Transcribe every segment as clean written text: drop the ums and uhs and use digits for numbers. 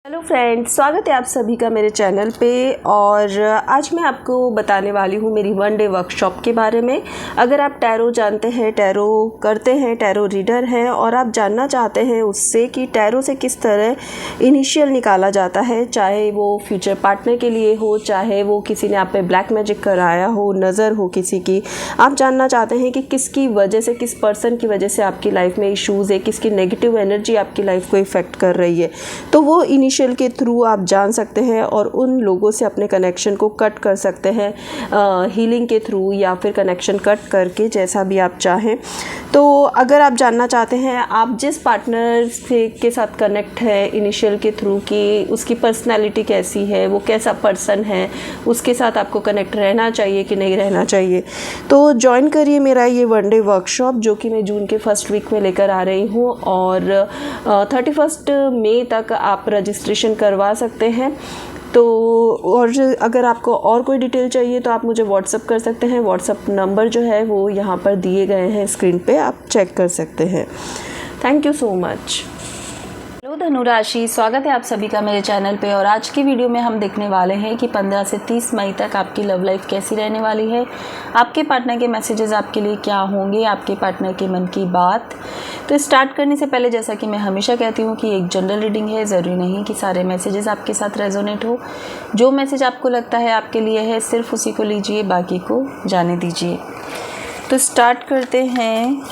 Hello friends, स्वागत है आप सभी का मेरे चैनल पे। और आज मैं आपको बताने वाली हूँ मेरी 1 डे वर्कशॉप के बारे में। अगर आप टैरो जानते हैं, टैरो करते हैं, टैरो रीडर हैं और आप जानना चाहते हैं उससे कि टैरो से किस तरह इनिशियल निकाला जाता है, चाहे वो फ्यूचर पार्टनर के लिए हो, चाहे वो किसी ने आप पे ब्लैक मैजिक कराया हो, नज़र हो किसी की, आप जानना चाहते हैं कि किसकी वजह से, किस पर्सन की वजह से आपकी लाइफ में इश्यूज़ है, किसकी नेगेटिव एनर्जी आपकी लाइफ को इफ़ेक्ट कर रही है, तो वो इनिशियल के थ्रू आप जान सकते हैं और उन लोगों से अपने कनेक्शन को कट कर सकते हैं हीलिंग के थ्रू या फिर कनेक्शन कट करके, जैसा भी आप चाहें। तो अगर आप जानना चाहते हैं आप जिस पार्टनर से के साथ कनेक्ट है इनिशियल के थ्रू कि उसकी पर्सनैलिटी कैसी है, वो कैसा पर्सन है, उसके साथ आपको कनेक्ट रहना चाहिए कि नहीं रहना चाहिए, तो ज्वाइन करिए मेरा ये 1 डे वर्कशॉप जो कि मैं जून के फर्स्ट वीक में लेकर आ रही हूँ। और 31 मई तक आप रजिस्ट्रेशन करवा सकते हैं। तो और अगर आपको और कोई डिटेल चाहिए तो आप मुझे व्हाट्सअप कर सकते हैं। व्हाट्सअप नंबर जो है वो यहाँ पर दिए गए हैं स्क्रीन पे, आप चेक कर सकते हैं। Thank you so much. Hello धनु राशि, स्वागत है आप सभी का मेरे चैनल पे। और आज की वीडियो में हम देखने वाले हैं कि 15 से 30 मई तक आपकी लव लाइफ कैसी रहने वाली है, आपके पार्टनर के मैसेजेस आपके लिए क्या होंगे, आपके पार्टनर के मन की बात। तो स्टार्ट करने से पहले जैसा कि मैं हमेशा कहती हूँ कि एक जनरल रीडिंग है, ज़रूरी नहीं कि सारे मैसेजेस आपके साथ रेजोनेट हो। जो मैसेज आपको लगता है आपके लिए है, सिर्फ उसी को लीजिए, बाकी को जाने दीजिए। तो स्टार्ट करते हैं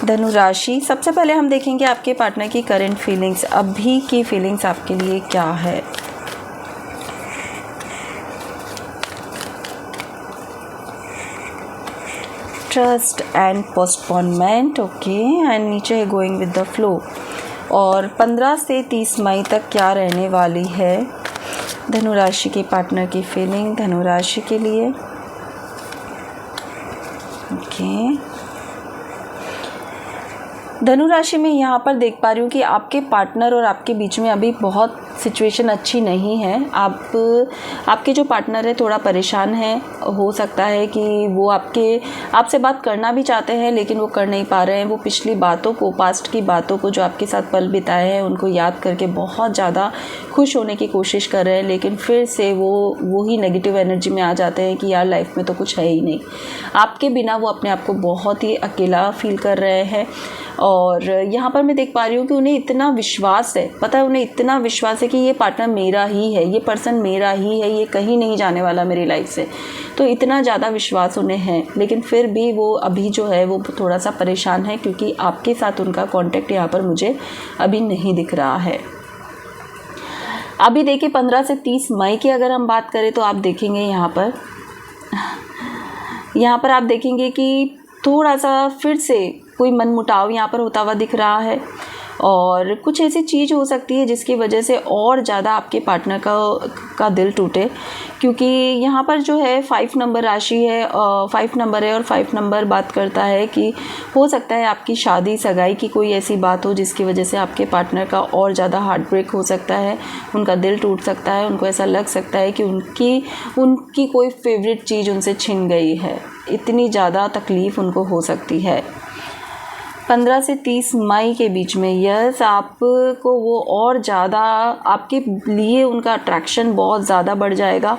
धनु राशि। सबसे पहले हम देखेंगे आपके पार्टनर की करंट फीलिंग्स, अभी की फीलिंग्स आपके लिए क्या है। Trust and postponement, okay, and नीचे है गोइंग विद द फ्लो। और 15 से 30 मई तक क्या रहने वाली है धनु राशि के पार्टनर की फीलिंग धनु राशि के लिए, ओके। धनु राशि में यहाँ पर देख पा रही हूँ कि आपके पार्टनर और आपके बीच में अभी बहुत सिचुएशन अच्छी नहीं है। आपके जो पार्टनर है थोड़ा परेशान है। हो सकता है कि वो आपसे बात करना भी चाहते हैं लेकिन वो कर नहीं पा रहे हैं। वो पिछली बातों को, पास्ट की बातों को, जो आपके साथ पल बिताए हैं उनको याद करके बहुत ज़्यादा खुश होने की कोशिश कर रहे हैं, लेकिन फिर से वो ही नेगेटिव एनर्जी में आ जाते हैं कि यार लाइफ में तो कुछ है ही नहीं। आपके बिना वो अपने आप को बहुत ही अकेला फील कर रहे हैं। और यहाँ पर मैं देख पा रही हूँ कि उन्हें इतना विश्वास है, पता है, उन्हें इतना विश्वास है कि ये पार्टनर मेरा ही है, ये पर्सन मेरा ही है, ये कहीं नहीं जाने वाला मेरी लाइफ से। तो इतना ज़्यादा विश्वास उन्हें है, लेकिन फिर भी वो अभी जो है वो थोड़ा सा परेशान है क्योंकि आपके साथ उनका कॉन्टेक्ट यहाँ पर मुझे अभी नहीं दिख रहा है। अभी देखिए 15 से 30 मई की अगर हम बात करें तो आप देखेंगे यहाँ पर आप देखेंगे कि थोड़ा सा फिर से कोई मनमुटाव यहाँ पर होता हुआ दिख रहा है। और कुछ ऐसी चीज़ हो सकती है जिसकी वजह से और ज़्यादा आपके पार्टनर का दिल टूटे, क्योंकि यहाँ पर जो है 5 नंबर राशि है, 5 नंबर है और 5 नंबर बात करता है कि हो सकता है आपकी शादी सगाई की कोई ऐसी बात हो जिसकी वजह से आपके पार्टनर का और ज़्यादा हार्ट ब्रेक हो सकता है, उनका दिल टूट सकता है। उनको ऐसा लग सकता है कि उनकी कोई फेवरेट चीज़ उनसे छिन गई है, इतनी ज़्यादा तकलीफ़ उनको हो सकती है। 15 से 30 मई के बीच में यस, आपको वो और ज़्यादा, आपके लिए उनका अट्रैक्शन बहुत ज़्यादा बढ़ जाएगा,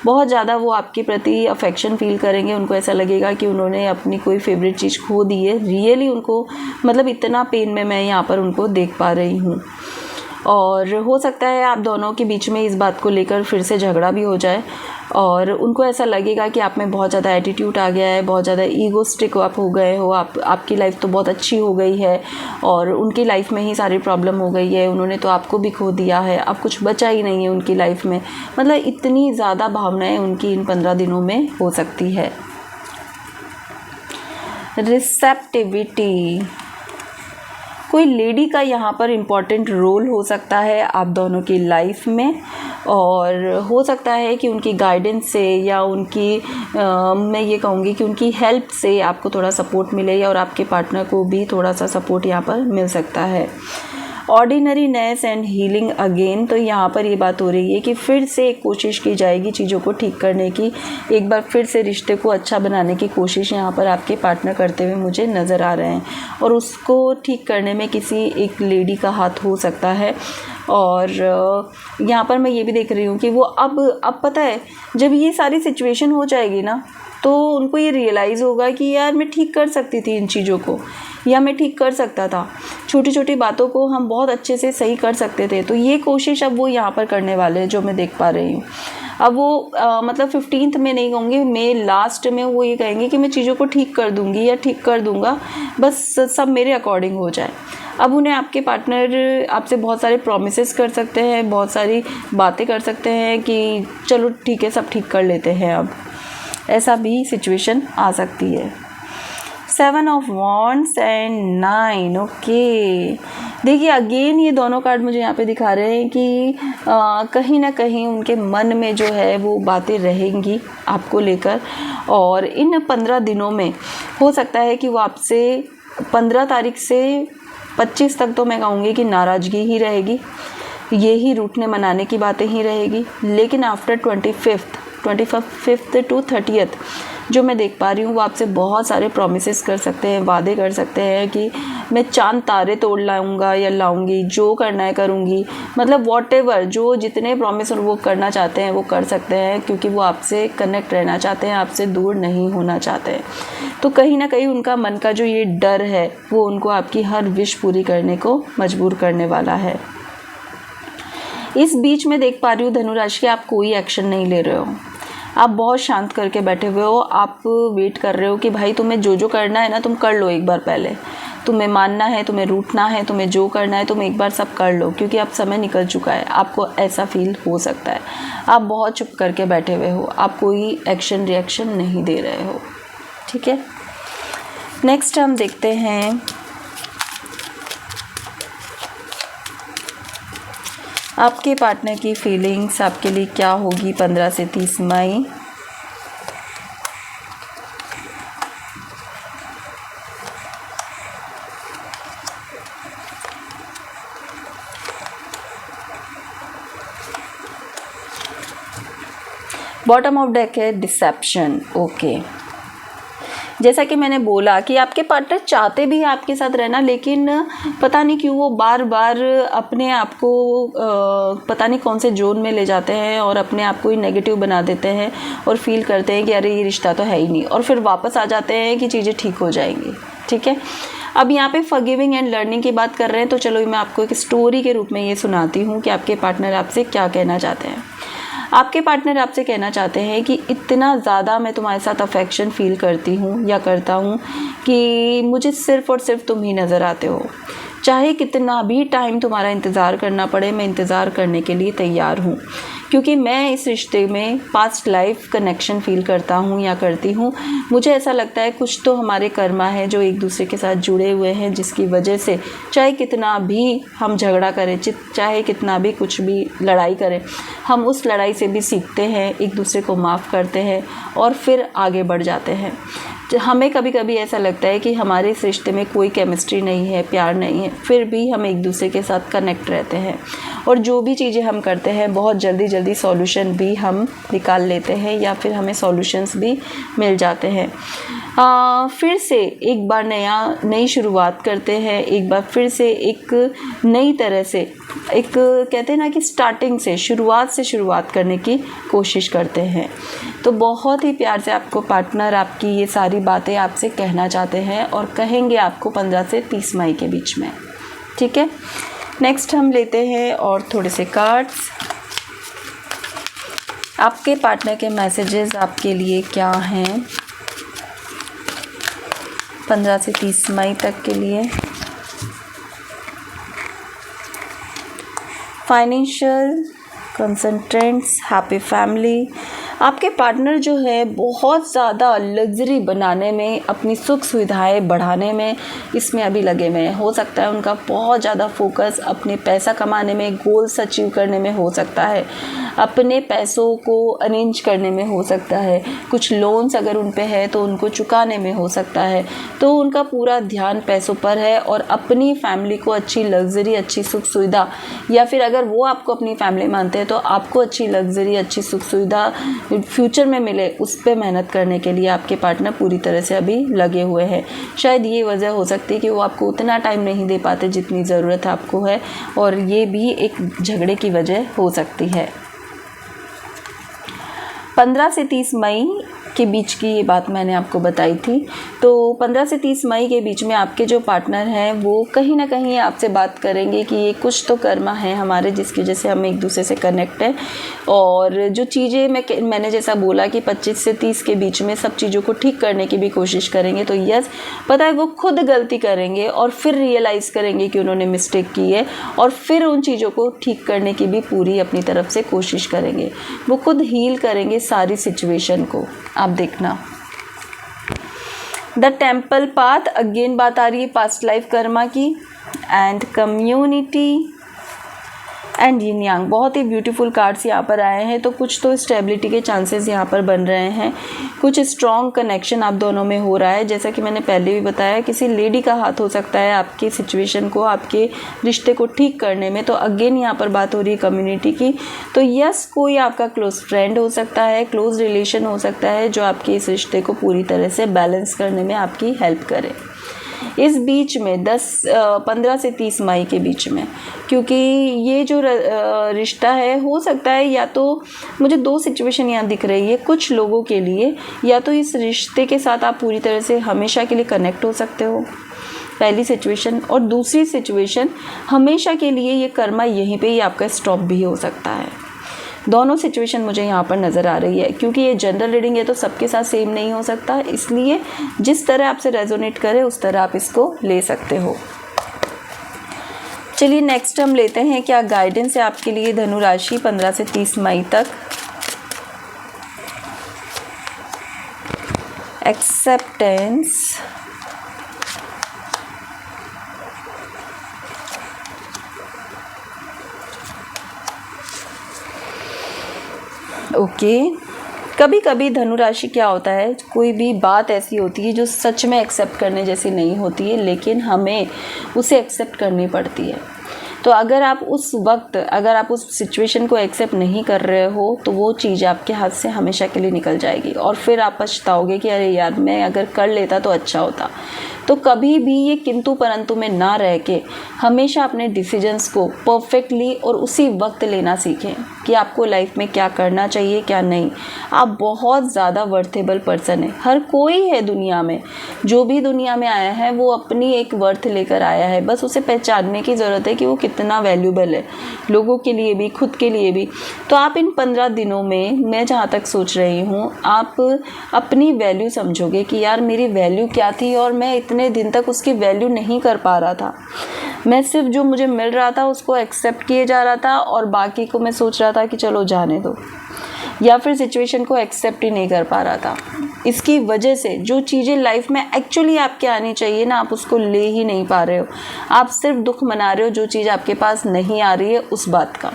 बहुत ज़्यादा वो आपके प्रति अफेक्शन फील करेंगे। उनको ऐसा लगेगा कि उन्होंने अपनी कोई फेवरेट चीज़ खो दी है। रियली उनको, मतलब इतना पेन में मैं यहाँ पर उनको देख पा रही हूँ। और हो सकता है आप दोनों के बीच में इस बात को लेकर फिर से झगड़ा भी हो जाए और उनको ऐसा लगेगा कि आप में बहुत ज़्यादा एटीट्यूड आ गया है, बहुत ज़्यादा ईगोस्टिक आप हो गए हो, आपकी लाइफ तो बहुत अच्छी हो गई है और उनकी लाइफ में ही सारी प्रॉब्लम हो गई है, उन्होंने तो आपको भी खो दिया है, अब कुछ बचा ही नहीं है उनकी लाइफ में। मतलब इतनी ज़्यादा भावनाएं उनकी इन 15 दिनों में हो सकती है। रिसेप्टिविटी, कोई लेडी का यहाँ पर इम्पॉर्टेंट रोल हो सकता है आप दोनों की लाइफ में, और हो सकता है कि उनकी गाइडेंस से या उनकी मैं ये कहूँगी कि उनकी हेल्प से आपको थोड़ा सपोर्ट मिले और आपके पार्टनर को भी थोड़ा सा सपोर्ट यहाँ पर मिल सकता है। Ordinariness and healing again. तो यहाँ पर ये बात हो रही है कि फिर से एक कोशिश की जाएगी चीज़ों को ठीक करने की, एक बार फिर से रिश्ते को अच्छा बनाने की कोशिश यहाँ पर आपके पार्टनर करते हुए मुझे नज़र आ रहे हैं, और उसको ठीक करने में किसी एक लेडी का हाथ हो सकता है। और यहाँ पर मैं ये भी देख रही हूँ कि वो अब पता है, जब ये सारी सिचुएशन हो जाएगी ना, तो उनको ये रियलाइज़ होगा कि यार मैं ठीक कर सकती थी इन चीज़ों को, या मैं ठीक कर सकता था, छोटी छोटी बातों को हम बहुत अच्छे से सही कर सकते थे। तो ये कोशिश अब वो यहाँ पर करने वाले हैं, जो मैं देख पा रही हूँ। अब वो मतलब 15th में नहीं कहूँगी, मई लास्ट में वो ये कहेंगे कि मैं चीज़ों को ठीक कर दूँगी या ठीक कर दूँगा, बस सब मेरे अकॉर्डिंग हो जाए। अब उन्हें आपके पार्टनर आपसे बहुत सारे प्रॉमिसेस कर सकते हैं, बहुत सारी बातें कर सकते हैं कि चलो ठीक है, सब ठीक कर लेते हैं अब, ऐसा भी सिचुएशन आ सकती है। 7 ऑफ वॉन्ड्स एंड 9। ओके, देखिए अगेन ये दोनों कार्ड मुझे यहाँ पे दिखा रहे हैं कि कहीं ना कहीं उनके मन में जो है वो बातें रहेंगी आपको लेकर, और इन 15 दिनों में हो सकता है कि वो आपसे 15 तारीख से 25 तक तो मैं कहूँगी कि नाराज़गी ही रहेगी, ये ही रूठने मनाने की बातें ही रहेगी। लेकिन आफ्टर 25th टू 30th जो मैं देख पा रही हूँ, वो आपसे बहुत सारे प्रॉमिसेस कर सकते हैं, वादे कर सकते हैं कि मैं चांद तारे तोड़ लाऊंगा या लाऊंगी, जो करना है करूँगी, मतलब वॉटेवर, जो जितने प्रॉमिस वो करना चाहते हैं वो कर सकते हैं, क्योंकि वो आपसे कनेक्ट रहना चाहते हैं, आपसे दूर नहीं होना चाहते हैं। तो कहीं ना कहीं उनका मन का जो ये डर है वो उनको आपकी हर विश पूरी करने को मजबूर करने वाला है। इस बीच में देख पा रही हूँ धनु राशि के आप कोई एक्शन नहीं ले रहे हो, आप बहुत शांत करके बैठे हुए हो। आप वेट कर रहे हो कि भाई तुम्हें जो जो करना है ना तुम कर लो एक बार पहले, तुम्हें मानना है, तुम्हें रूठना है, तुम्हें जो करना है तुम एक बार सब कर लो, क्योंकि अब समय निकल चुका है। आपको ऐसा फील हो सकता है, आप बहुत चुप करके बैठे हुए हो, आप कोई एक्शन रिएक्शन नहीं दे रहे हो। ठीक है, नेक्स्ट हम देखते हैं आपके पार्टनर की फीलिंग्स आपके लिए क्या होगी 15 से 30 मई। बॉटम ऑफ डेक है डिसेप्शन। ओके, जैसा कि मैंने बोला कि आपके पार्टनर चाहते भी हैं आपके साथ रहना, लेकिन पता नहीं क्यों वो बार बार अपने आप को पता नहीं कौन से जोन में ले जाते हैं और अपने आप को ही नेगेटिव बना देते हैं और फील करते हैं कि अरे ये रिश्ता तो है ही नहीं, और फिर वापस आ जाते हैं कि चीज़ें ठीक हो जाएंगी। ठीक है, अब यहाँ पे फॉरगिविंग एंड लर्निंग की बात कर रहे हैं, तो चलो मैं आपको एक स्टोरी के रूप में ये सुनाती हूँ कि आपके पार्टनर आपसे क्या कहना चाहते हैं। आपके पार्टनर आपसे कहना चाहते हैं कि इतना ज़्यादा मैं तुम्हारे साथ अफेक्शन फील करती हूँ या करता हूँ कि मुझे सिर्फ़ और सिर्फ तुम ही नज़र आते हो, चाहे कितना भी टाइम तुम्हारा इंतज़ार करना पड़े, मैं इंतज़ार करने के लिए तैयार हूँ, क्योंकि मैं इस रिश्ते में पास्ट लाइफ कनेक्शन फील करता हूँ या करती हूँ। मुझे ऐसा लगता है कुछ तो हमारे कर्मा है जो एक दूसरे के साथ जुड़े हुए हैं, जिसकी वजह से चाहे कितना भी हम झगड़ा करें, चाहे कितना भी कुछ भी लड़ाई करें, हम उस लड़ाई से भी सीखते हैं, एक दूसरे को माफ़ करते हैं और फिर आगे बढ़ जाते हैं। हमें कभी कभी ऐसा लगता है कि हमारे इस रिश्ते में कोई केमिस्ट्री नहीं है, प्यार नहीं है, फिर भी हम एक दूसरे के साथ कनेक्ट रहते हैं, और जो भी चीज़ें हम करते हैं बहुत जल्दी सॉल्यूशन भी हम निकाल लेते हैं या फिर हमें सॉल्यूशंस भी मिल जाते हैं। फिर से एक बार नई शुरुआत करते हैं, एक बार फिर से एक नई तरह से, एक कहते हैं ना कि स्टार्टिंग से, शुरुआत से शुरुआत करने की कोशिश करते हैं। तो बहुत ही प्यार से आपको पार्टनर आपकी ये सारी बातें आपसे कहना चाहते हैं और कहेंगे आपको 15 से 30 मई के बीच में। ठीक है, नेक्स्ट हम लेते हैं और थोड़े से कार्ड्स। आपके पार्टनर के मैसेजेस आपके लिए क्या हैं 15 से 30 मई तक के लिए। फाइनेंशियल कंसंट्रेंट्स, हैप्पी फैमिली, आपके पार्टनर जो है बहुत ज़्यादा लग्जरी बनाने में, अपनी सुख सुविधाएं बढ़ाने में इसमें अभी लगे हुए हैं। हो सकता है उनका बहुत ज़्यादा फोकस अपने पैसा कमाने में, गोल्स अचीव करने में हो सकता है, अपने पैसों को अरेंज करने में हो सकता है, कुछ लोन्स अगर उन पे है तो उनको चुकाने में हो सकता है। तो उनका पूरा ध्यान पैसों पर है और अपनी फैमिली को अच्छी लग्जरी, अच्छी सुख सुविधा, या फिर अगर वो आपको अपनी फैमिली मानते हैं तो आपको अच्छी लग्जरी, अच्छी सुख सुविधा फ्यूचर में मिले, उस पर मेहनत करने के लिए आपके पार्टनर पूरी तरह से अभी लगे हुए हैं। शायद ये वजह हो सकती है कि वो आपको उतना टाइम नहीं दे पाते जितनी ज़रूरत आपको है, और ये भी एक झगड़े की वजह हो सकती है। 15 से 30 मई के बीच की ये बात मैंने आपको बताई थी। तो 15 से 30 मई के बीच में आपके जो पार्टनर हैं वो कहीं ना कहीं आपसे बात करेंगे कि ये कुछ तो कर्मा है हमारे जिसकी वजह से हम एक दूसरे से कनेक्ट हैं, और जो चीज़ें मैंने जैसा बोला कि 25 से 30 के बीच में सब चीज़ों को ठीक करने की भी कोशिश करेंगे। तो यस, पता है वो खुद गलती करेंगे और फिर रियलाइज़ करेंगे कि उन्होंने मिस्टेक की है, और फिर उन चीज़ों को ठीक करने की भी पूरी अपनी तरफ से कोशिश करेंगे। वो खुद हील करेंगे सारी सिचुएशन को, आप देखना। द टेम्पल पाथ, अगेन बात आ रही है पास्ट लाइफ कर्मा की, एंड कम्युनिटी एंड यिन यांग, बहुत ही ब्यूटीफुल कार्ड्स यहाँ पर आए हैं। तो कुछ तो स्टेबिलिटी के चांसेस यहाँ पर बन रहे हैं, कुछ स्ट्रॉन्ग कनेक्शन आप दोनों में हो रहा है। जैसा कि मैंने पहले भी बताया, किसी लेडी का हाथ हो सकता है आपकी सिचुएशन को, आपके रिश्ते को ठीक करने में। तो अगेन यहाँ पर बात हो रही है कम्युनिटी की। तो यस, कोई आपका क्लोज फ्रेंड हो सकता है, क्लोज रिलेशन हो सकता है जो आपके इस रिश्ते को पूरी तरह से बैलेंस करने में आपकी हेल्प करे इस बीच में 15 से 30 मई के बीच में। क्योंकि ये जो रिश्ता है, हो सकता है या तो मुझे 2 सिचुएशन यहाँ दिख रही है कुछ लोगों के लिए, या तो इस रिश्ते के साथ आप पूरी तरह से हमेशा के लिए कनेक्ट हो सकते हो, पहली सिचुएशन। और दूसरी सिचुएशन, हमेशा के लिए ये कर्मा यहीं पे ही आपका स्टॉप भी हो सकता है। दोनों सिचुएशन मुझे यहाँ पर नज़र आ रही है। क्योंकि ये जनरल रीडिंग है तो सबके साथ सेम नहीं हो सकता, इसलिए जिस तरह आपसे रेजोनेट करे उस तरह आप इसको ले सकते हो। चलिए नेक्स्ट हम लेते हैं क्या गाइडेंस है आपके लिए धनु राशि 15 से 30 मई तक। Acceptance, okay. कभी कभी धनु राशि क्या होता है, कोई भी बात ऐसी होती है जो सच में एक्सेप्ट करने जैसी नहीं होती है, लेकिन हमें उसे एक्सेप्ट करनी पड़ती है। तो अगर आप उस वक्त, अगर आप उस सिचुएशन को एक्सेप्ट नहीं कर रहे हो तो वो चीज़ आपके हाथ से हमेशा के लिए निकल जाएगी, और फिर आप पछताओगे कि अरे यार मैं अगर कर लेता तो अच्छा होता। तो कभी भी ये किंतु परंतु में ना रह के हमेशा अपने डिसीजंस को परफेक्टली और उसी वक्त लेना सीखें कि आपको लाइफ में क्या करना चाहिए क्या नहीं। आप बहुत ज़्यादा वर्थेबल पर्सन है, हर कोई है दुनिया में, जो भी दुनिया में आया है वो अपनी एक वर्थ लेकर आया है, बस उसे पहचानने की ज़रूरत है कि वो कितना वैल्यूबल है, लोगों के लिए भी, खुद के लिए भी। तो आप इन 15 दिनों में, मैं जहाँ तक सोच रही हूँ, आप अपनी वैल्यू समझोगे कि यार मेरी वैल्यू क्या थी और मैं इतने दिन तक उसकी वैल्यू नहीं कर पा रहा था। मैं सिर्फ जो मुझे मिल रहा था उसको एक्सेप्ट किए जा रहा था, और बाकी को मैं सोच रहा था कि चलो जाने दो, या फिर सिचुएशन को एक्सेप्ट ही नहीं कर पा रहा था। इसकी वजह से जो चीज़ें लाइफ में एक्चुअली आपके आनी चाहिए ना, आप उसको ले ही नहीं पा रहे हो। आप सिर्फ दुख मना रहे हो जो चीज़ आपके पास नहीं आ रही है उस बात का।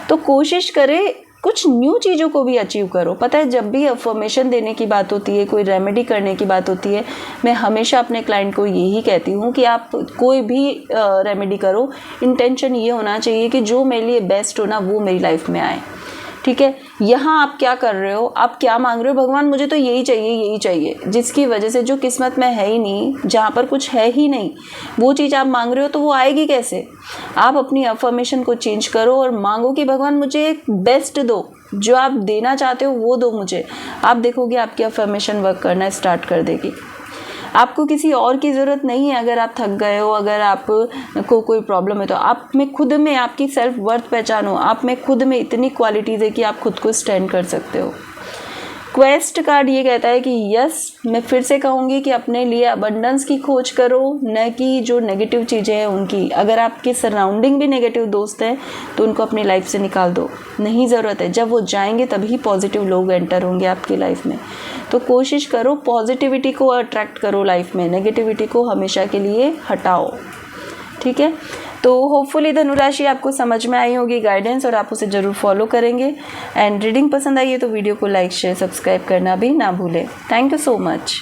तो कोशिश करें कुछ न्यू चीज़ों को भी अचीव करो। पता है, जब भी अफर्मेशन देने की बात होती है, कोई रेमेडी करने की बात होती है, मैं हमेशा अपने क्लाइंट को यही कहती हूँ कि आप कोई भी रेमेडी करो, इंटेंशन ये होना चाहिए कि जो मेरे लिए बेस्ट हो ना वो मेरी लाइफ में आए। ठीक है, यहाँ आप क्या कर रहे हो, आप क्या मांग रहे हो, भगवान मुझे तो यही चाहिए यही चाहिए, जिसकी वजह से जो किस्मत में है ही नहीं, जहाँ पर कुछ है ही नहीं, वो चीज़ आप मांग रहे हो तो वो आएगी कैसे। आप अपनी अफर्मेशन को चेंज करो और मांगो कि भगवान मुझे एक बेस्ट दो, जो आप देना चाहते हो वो दो मुझे। आप देखोगे आपकी अफर्मेशन वर्क करना स्टार्ट कर देगी। आपको किसी और की ज़रूरत नहीं है। अगर आप थक गए हो, अगर आप को कोई प्रॉब्लम है, तो आप में खुद में आपकी सेल्फ वर्थ पहचानो। आप में खुद में इतनी क्वालिटीज़ है कि आप खुद को स्टैंड कर सकते हो। क्वेस्ट कार्ड ये कहता है कि यस, मैं फिर से कहूँगी कि अपने लिए अबंडेंस की खोज करो, न कि जो नेगेटिव चीज़ें हैं उनकी। अगर आपके सराउंडिंग भी नेगेटिव दोस्त हैं तो उनको अपनी लाइफ से निकाल दो, नहीं ज़रूरत है। जब वो जाएंगे तभी पॉजिटिव लोग एंटर होंगे आपकी लाइफ में। तो कोशिश करो पॉजिटिविटी को अट्रैक्ट करो लाइफ में, नेगेटिविटी को हमेशा के लिए हटाओ, ठीक है। तो होपफुली धनुराशि आपको समझ में आई होगी गाइडेंस, और आप उसे ज़रूर फॉलो करेंगे। एंड रीडिंग पसंद आई है तो वीडियो को लाइक शेयर सब्सक्राइब करना भी ना भूलें। Thank you so much.